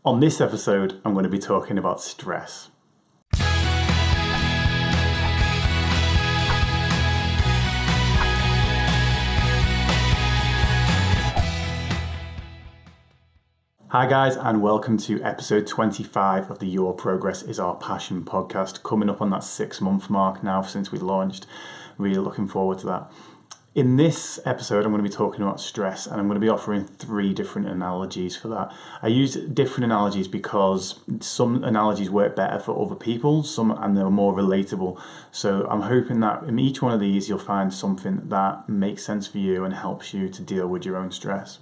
On this episode, I'm going to be talking about stress. Hi guys, and welcome to episode 25 of the Your Progress is Our Passion podcast, coming up on that 6-month mark now since we launched. Really looking forward to that. In this episode, I'm going to be talking about stress, and I'm going to be offering 3 different analogies for that. I use different analogies because some analogies work better for other people, and they're more relatable. So I'm hoping that in each one of these, you'll find something that makes sense for you and helps you to deal with your own stress.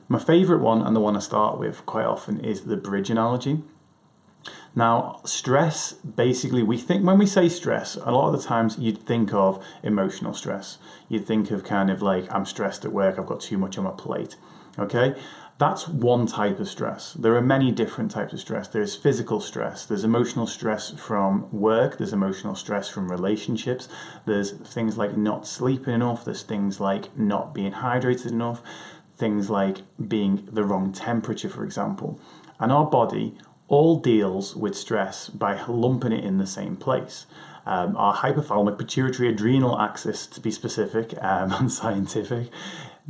My favourite one, and the one I start with quite often, is the bridge analogy. Now, stress, basically, when we say stress, a lot of the times you'd think of emotional stress. You'd think of kind of like, I'm stressed at work, I've got too much on my plate, okay? That's one type of stress. There are many different types of stress. There's physical stress, there's emotional stress from work, there's emotional stress from relationships, there's things like not sleeping enough, there's things like not being hydrated enough, things like being the wrong temperature, for example. And our body all deals with stress by lumping it in the same place. Our hypothalamic pituitary adrenal axis, to be specific and scientific,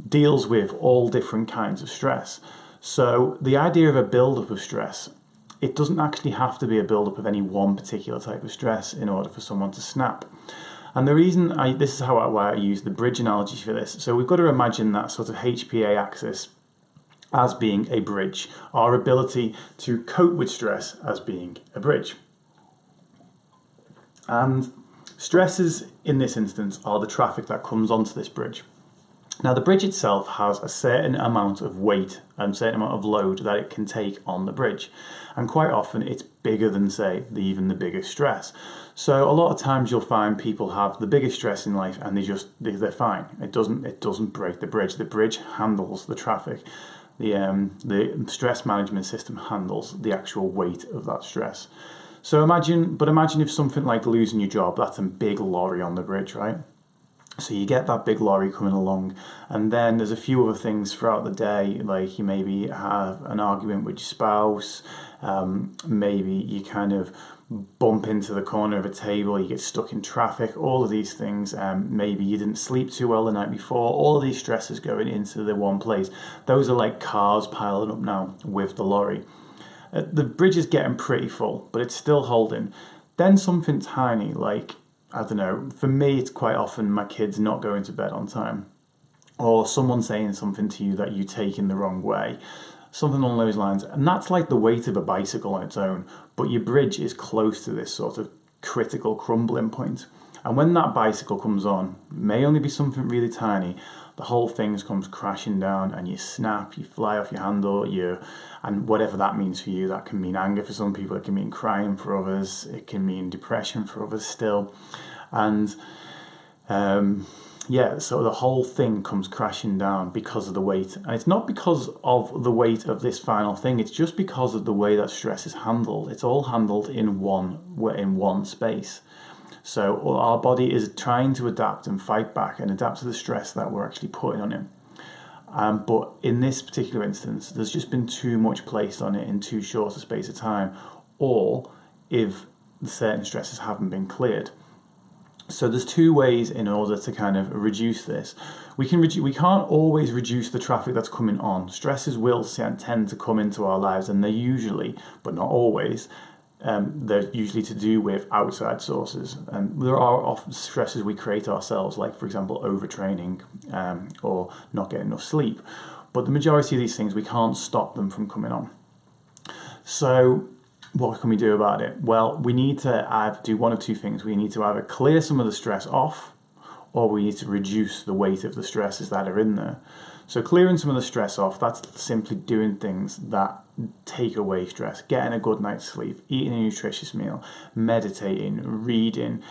deals with all different kinds of stress. So the idea of a buildup of stress, it doesn't actually have to be a buildup of any one particular type of stress in order for someone to snap. And the reason this is why I use the bridge analogy for this. So we've got to imagine that sort of HPA axis as being a bridge, our ability to cope with stress as being a bridge. And stresses in this instance are the traffic that comes onto this bridge. Now the bridge itself has a certain amount of weight and certain amount of load that it can take on the bridge. And quite often it's bigger than, say, even the biggest stress. So a lot of times you'll find people have the biggest stress in life and they're fine. It doesn't break the bridge. The bridge handles the traffic. The stress management system handles the actual weight of that stress. So imagine if something like losing your job, that's a big lorry on the bridge, right? So you get that big lorry coming along, and then there's a few other things throughout the day, like you maybe have an argument with your spouse, maybe you kind of bump into the corner of a table, you get stuck in traffic, all of these things, maybe you didn't sleep too well the night before, all of these stresses going into the one place. Those are like cars piling up now with the lorry. The bridge is getting pretty full, but it's still holding. Then something tiny, like, I don't know, for me it's quite often my kids not going to bed on time, or someone saying something to you that you take in the wrong way, something along those lines. And that's like the weight of a bicycle on its own, but your bridge is close to this sort of critical crumbling point. And when that bicycle comes on, it may only be something really tiny, the whole thing comes crashing down and you snap, you fly off your handle, and whatever that means for you. That can mean anger for some people, it can mean crying for others, it can mean depression for others still. And so the whole thing comes crashing down because of the weight. And it's not because of the weight of this final thing, it's just because of the way that stress is handled. It's all handled in one space. So our body is trying to adapt and fight back and adapt to the stress that we're actually putting on it. But in this particular instance, there's just been too much placed on it in too short a space of time, or if certain stresses haven't been cleared. So there's 2 ways in order to kind of reduce this. We can't always reduce the traffic that's coming on. Stresses will tend to come into our lives, and they're usually, but not always, they're usually to do with outside sources. There are often stresses we create ourselves, like, for example, overtraining or not getting enough sleep. But the majority of these things, we can't stop them from coming on. So what can we do about it? Well, we need to do one of 2 things. We need to either clear some of the stress off, or we need to reduce the weight of the stresses that are in there. So clearing some of the stress off, that's simply doing things that take away stress, getting a good night's sleep, eating a nutritious meal, meditating, reading,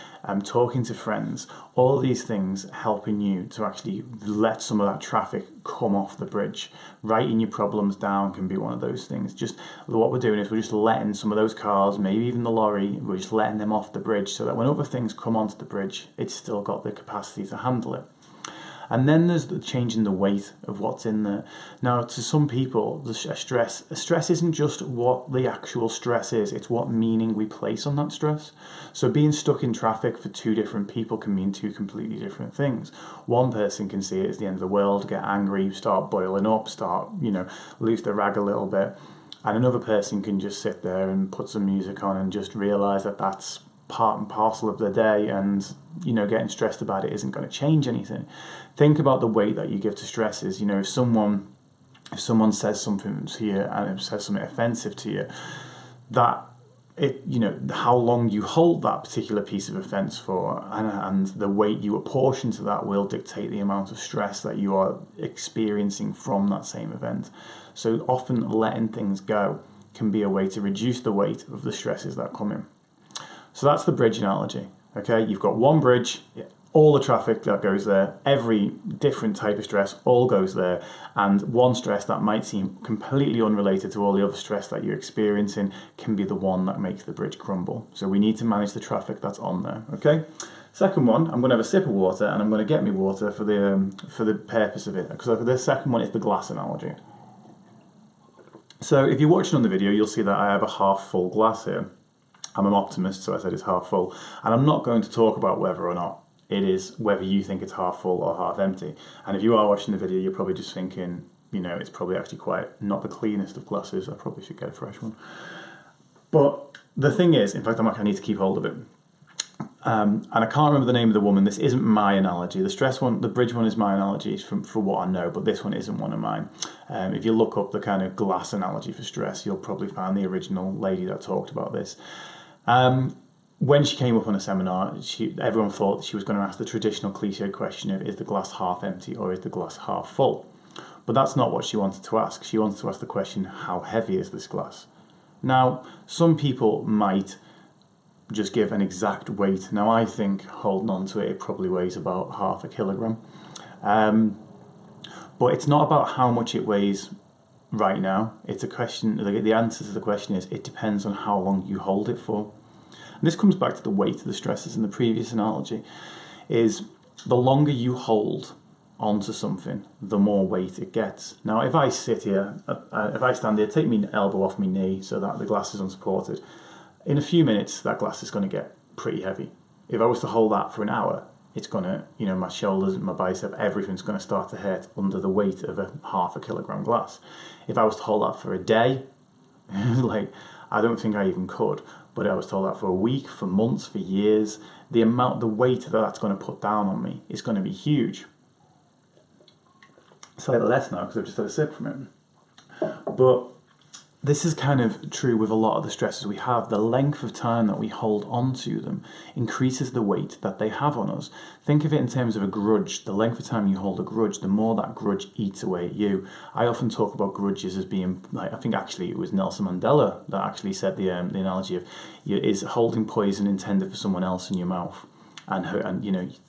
talking to friends, all of these things helping you to actually let some of that traffic come off the bridge. Writing your problems down can be one of those things. Just what we're doing is we're just letting some of those cars, maybe even the lorry, we're just letting them off the bridge so that when other things come onto the bridge, it's still got the capacity to handle it. And then there's the change in the weight of what's in there. Now, to some people, stress isn't just what the actual stress is, it's what meaning we place on that stress. So being stuck in traffic for two different people can mean two completely different things. One person can see it as the end of the world, get angry, start boiling up, start, lose their rag a little bit. And another person can just sit there and put some music on and just realise that that's part and parcel of their day, and getting stressed about it isn't going to change anything. Think about the weight that you give to stresses. If someone says something to you and it says something offensive to you, that how long you hold that particular piece of offence for, and the weight you apportion to that will dictate the amount of stress that you are experiencing from that same event. So often letting things go can be a way to reduce the weight of the stresses that come in. So that's the bridge analogy. Okay, you've got one bridge, all the traffic that goes there, every different type of stress all goes there, and one stress that might seem completely unrelated to all the other stress that you're experiencing can be the one that makes the bridge crumble. So we need to manage the traffic that's on there. Okay. Second one, I'm going to have a sip of water, and I'm going to get me water for the purpose of it, because the second one is the glass analogy. So if you're watching on the video, you'll see that I have a half full glass here. I'm an optimist, so I said it's half full. And I'm not going to talk about whether or not it is, whether you think it's half full or half empty. And if you are watching the video, you're probably just thinking, it's probably actually quite not the cleanest of glasses. I probably should get a fresh one. But the thing is, in fact, I need to keep hold of it. And I can't remember the name of the woman. This isn't my analogy. The stress one, the bridge one is my analogy for what I know, but this one isn't one of mine. If you look up the kind of glass analogy for stress, you'll probably find the original lady that talked about this. When she came up on a seminar, everyone thought that she was going to ask the traditional cliche question of, is the glass half empty or is the glass half full? But that's not what she wanted to ask. She wanted to ask the question, how heavy is this glass? Now, some people might just give an exact weight. Now, I think, holding on to it, it probably weighs about 0.5 kilogram. But it's not about how much it weighs right now. It's a question, the answer to the question is, it depends on how long you hold it for. And this comes back to the weight of the stresses in the previous analogy, is the longer you hold onto something, the more weight it gets. Now, if I sit here, if I stand here, take my elbow off my knee so that the glass is unsupported, in a few minutes, that glass is going to get pretty heavy. If I was to hold that for an hour, it's going to, my shoulders, my bicep, everything's going to start to hurt under the weight of a 0.5 kilogram glass. If I was to hold that for a day, I don't think I even could, but I was told that for a week, for months, for years, the weight that that's going to put down on me is going to be huge. Slightly less now because I've just had a sip from it. But this is kind of true with a lot of the stresses we have. The length of time that we hold on to them increases the weight that they have on us. Think of it in terms of a grudge. The length of time you hold a grudge, the more that grudge eats away at you. I often talk about grudges as being, I think actually it was Nelson Mandela that actually said the analogy of is holding poison intended for someone else in your mouth. And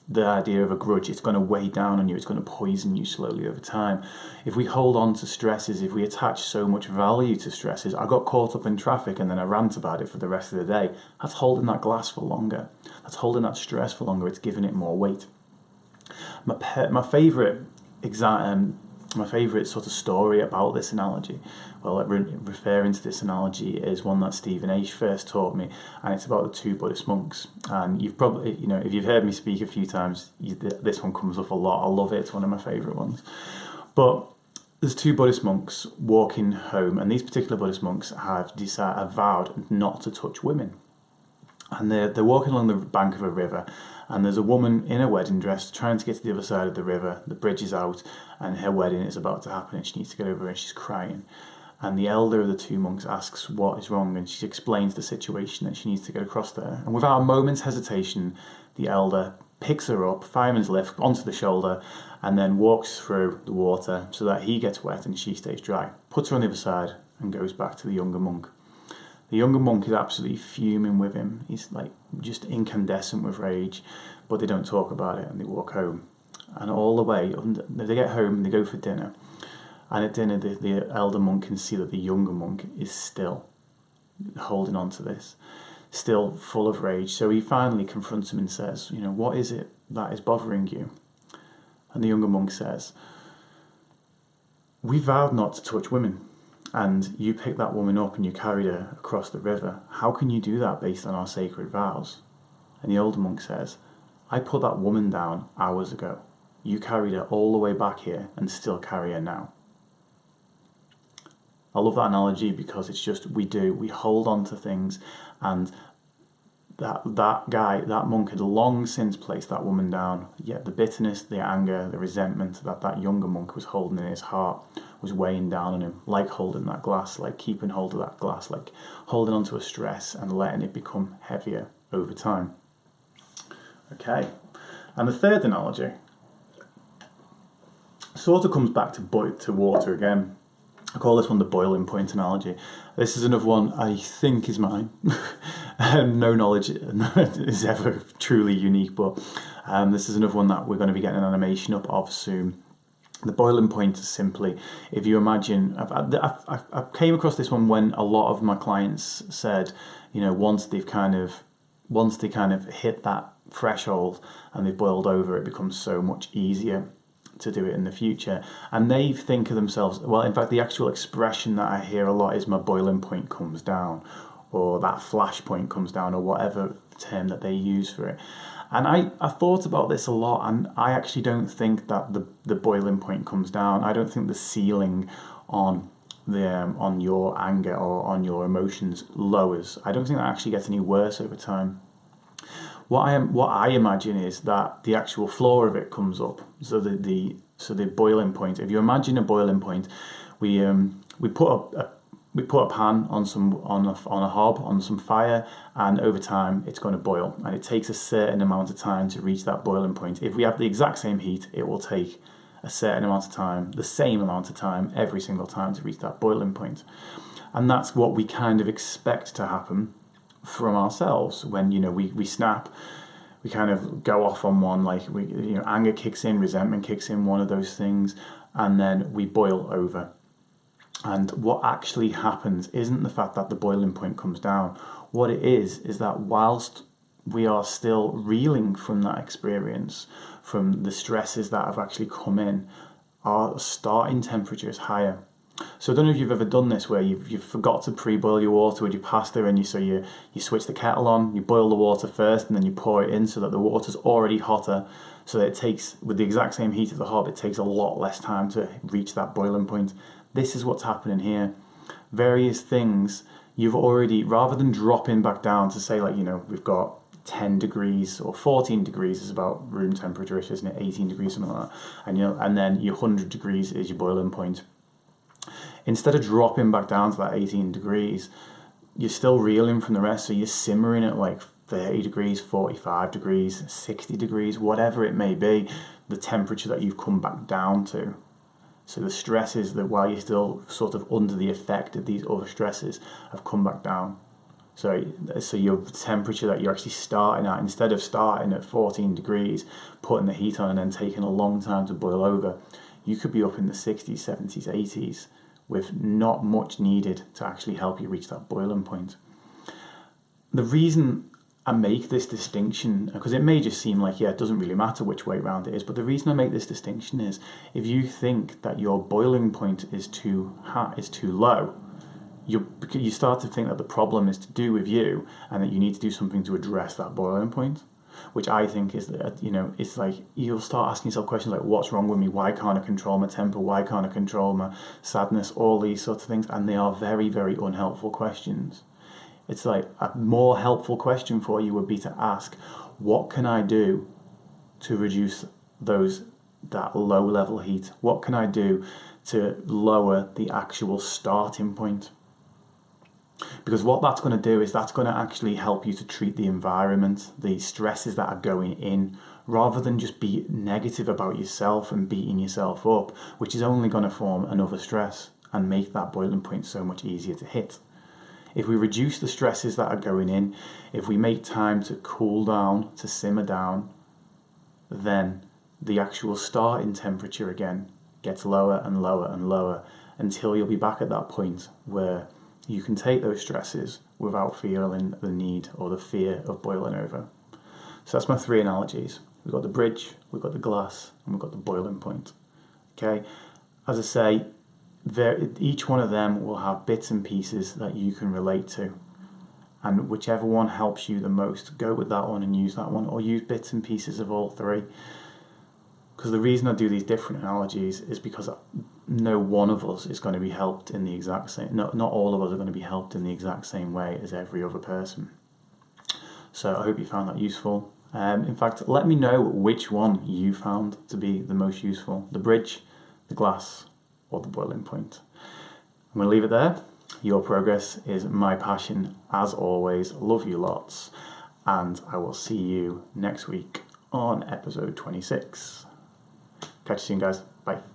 the idea of a grudge, it's going to weigh down on you, it's going to poison you slowly over time. If we hold on to stresses, if we attach so much value to stresses, I got caught up in traffic and then I rant about it for the rest of the day, that's holding that glass for longer. That's holding that stress for longer, it's giving it more weight. My favourite sort of story about this analogy, referring to this analogy, is one that Stephen H. first taught me, and it's about the two Buddhist monks. And you've probably, if you've heard me speak a few times, this one comes up a lot. I love it, it's one of my favourite ones. But there's two Buddhist monks walking home, and these particular Buddhist monks have vowed not to touch women. And they're walking along the bank of a river, and there's a woman in a wedding dress trying to get to the other side of the river. The bridge is out, and her wedding is about to happen, and she needs to get over, and she's crying. And the elder of the two monks asks what is wrong, and she explains the situation that she needs to get across there. And without a moment's hesitation, the elder picks her up, fireman's lift, onto the shoulder, and then walks through the water so that he gets wet and she stays dry. Puts her on the other side and goes back to the younger monk. The younger monk is absolutely fuming with him. He's just incandescent with rage, but they don't talk about it and they walk home. And all the way, they get home and they go for dinner. And at dinner, the elder monk can see that the younger monk is still holding on to this, still full of rage. So he finally confronts him and says, what is it that is bothering you? And the younger monk says, we vowed not to touch women, and you picked that woman up and you carried her across the river. How can you do that based on our sacred vows? And the older monk says, I put that woman down hours ago. You carried her all the way back here and still carry her now. I love that analogy because it's just, we hold on to things, and that monk had long since placed that woman down, yet the bitterness, the anger, the resentment that younger monk was holding in his heart was weighing down on him, like holding that glass, like keeping hold of that glass, like holding onto a stress and letting it become heavier over time. Okay, and the third analogy sort of comes back to water again. I call this one the boiling point analogy. This is another one I think is mine. No knowledge is ever truly unique, but this is another one that we're going to be getting an animation up of soon. The boiling point is simply, if you imagine, I came across this one when a lot of my clients said, once they kind of hit that threshold and they've boiled over, it becomes so much easier to do it in the future. And they think of themselves, well, in fact, the actual expression that I hear a lot is my boiling point comes down, or that flash point comes down, or whatever term that they use for it. And I thought about this a lot, and I actually don't think that the boiling point comes down. I don't think the ceiling on your anger or on your emotions lowers. I don't think that actually gets any worse over time. What I imagine is that the actual floor of it comes up. So the boiling point. If you imagine a boiling point, we put a pan on a hob on some fire, and over time it's going to boil, and it takes a certain amount of time to reach that boiling point. If we have the exact same heat, it will take a certain amount of time, the same amount of time every single time to reach that boiling point. And that's what we kind of expect to happen from ourselves when we snap. We kind of go off on one, like anger kicks in, resentment kicks in, one of those things, and then we boil over. And what actually happens isn't the fact that the boiling point comes down. What it is that whilst we are still reeling from that experience, from the stresses that have actually come in, our starting temperature is higher. So I don't know if you've ever done this where you've forgot to pre-boil your water with your pasta, and you switch the kettle on, you boil the water first, and then you pour it in so that the water's already hotter, so that it takes, with the exact same heat of the hob, it takes a lot less time to reach that boiling point. This is what's happening here. Various things you've already, rather than dropping back down to say we've got 10 degrees or 14 degrees is about room temperature, isn't it? 18 degrees, something like that. And then your 100 degrees is your boiling point. Instead of dropping back down to that 18 degrees, you're still reeling from the rest, so you're simmering at like 30 degrees, 45 degrees, 60 degrees, whatever it may be, the temperature that you've come back down to. So the stresses that while you're still sort of under the effect of these other stresses have come back down. So your temperature that you're actually starting at, instead of starting at 14 degrees, putting the heat on and then taking a long time to boil over, you could be up in the 60s, 70s, 80s with not much needed to actually help you reach that boiling point. The reason I make this distinction, because it may just seem like, it doesn't really matter which way round it is, but the reason I make this distinction is if you think that your boiling point is too high, is too low, you start to think that the problem is to do with you and that you need to do something to address that boiling point. Which I think is that, it's like you'll start asking yourself questions like, what's wrong with me? Why can't I control my temper? Why can't I control my sadness? All these sorts of things. And they are very, very unhelpful questions. It's like a more helpful question for you would be to ask, what can I do to reduce that low level heat? What can I do to lower the actual starting point? Because what that's going to do is that's going to actually help you to treat the environment, the stresses that are going in, rather than just be negative about yourself and beating yourself up, which is only going to form another stress and make that boiling point so much easier to hit. If we reduce the stresses that are going in, if we make time to cool down, to simmer down, then the actual starting temperature again gets lower and lower and lower until you'll be back at that point where you can take those stresses without feeling the need or the fear of boiling over. So that's my 3 analogies. we've got the bridge, we've got the glass, and we've got the boiling point. Okay, as I say, each one of them will have bits and pieces that you can relate to. And whichever one helps you the most, go with that one and use that one, or use bits and pieces of all three. Because the reason I do these different analogies is because no one of us is going to be helped in the exact same, not all of us are going to be helped in the exact same way as every other person. So I hope you found that useful. In fact, let me know which one you found to be the most useful, the bridge, the glass, or the boiling point. I'm going to leave it there. Your progress is my passion, as always. Love you lots, and I will see you next week on episode 26. Catch you soon, guys. Bye.